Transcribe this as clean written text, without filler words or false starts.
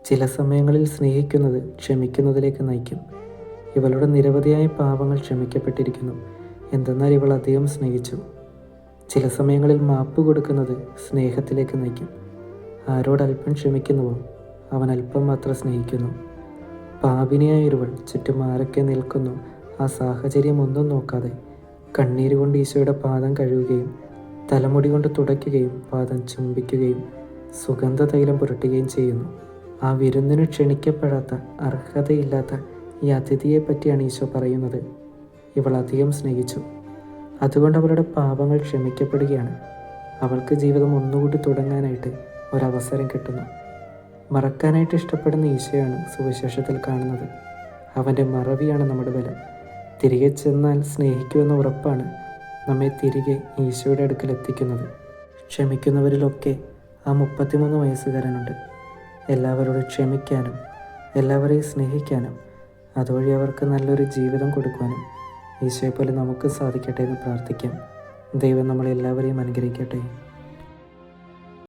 ചില സമയങ്ങളിൽ സ്നേഹിക്കുന്നത് ക്ഷമിക്കുന്നതിലേക്ക് നയിക്കും. ഇവളുടെ നിരവധിയായ പാപങ്ങൾ ക്ഷമിക്കപ്പെട്ടിരിക്കുന്നു, എന്തെന്നാൽ ഇവൾ അധികം സ്നേഹിച്ചു. ചില സമയങ്ങളിൽ മാപ്പ് കൊടുക്കുന്നത് സ്നേഹത്തിലേക്ക് നയിക്കും. ആരോട് അല്പം ക്ഷമിക്കുന്നുവോ അവൻ അല്പം മാത്രം സ്നേഹിക്കുന്നു. പാപിനിയായൊരുവൾ ചുറ്റും ആരൊക്കെ നിൽക്കുന്നു, ആ സാഹചര്യം ഒന്നും നോക്കാതെ കണ്ണീര് കൊണ്ട് ഈശോയുടെ പാദം കഴുകുകയും തലമുടി കൊണ്ട് തുടയ്ക്കുകയും പാദം ചുംബിക്കുകയും സുഗന്ധ തൈലം പുരട്ടുകയും ചെയ്യുന്നു. ആ വിരുന്നിന് ക്ഷണിക്കപ്പെടാത്ത, അർഹതയില്ലാത്ത ഈ അതിഥിയെ പറ്റിയാണ് ഈശോ പറയുന്നത്. ഇവൾ അധികം സ്നേഹിച്ചു, അതുകൊണ്ട് അവളുടെ പാപങ്ങൾ ക്ഷമിക്കപ്പെടുകയാണ്. അവൾക്ക് ജീവിതം ഒന്നുകൂടി തുടങ്ങാനായിട്ട് ഒരവസരം കിട്ടുന്നു. മറക്കാനായിട്ട് ഇഷ്ടപ്പെടുന്ന ഈശോയാണ് സുവിശേഷത്തിൽ കാണുന്നത്. അവൻ്റെ മറവിയാണ് നമ്മുടെ ബലം. തിരികെ ചെന്നാൽ സ്നേഹിക്കുമെന്ന ഉറപ്പാണ് നമ്മെ തിരികെ ഈശോയുടെ അടുക്കൽ എത്തിക്കുന്നത്. ക്ഷമിക്കുന്നവരിലൊക്കെ ആ 33 വയസ്സുകാരനുണ്ട്. എല്ലാവരോടും ക്ഷമിക്കാനും എല്ലാവരെയും സ്നേഹിക്കാനും അതുവഴി അവർക്ക് നല്ലൊരു ജീവിതം കൊടുക്കുവാനും ഈശോയെപ്പോലെ നമുക്ക് സാധിക്കട്ടെ എന്ന് പ്രാർത്ഥിക്കാം. ദൈവം നമ്മളെല്ലാവരെയും അനുഗ്രഹിക്കട്ടെ.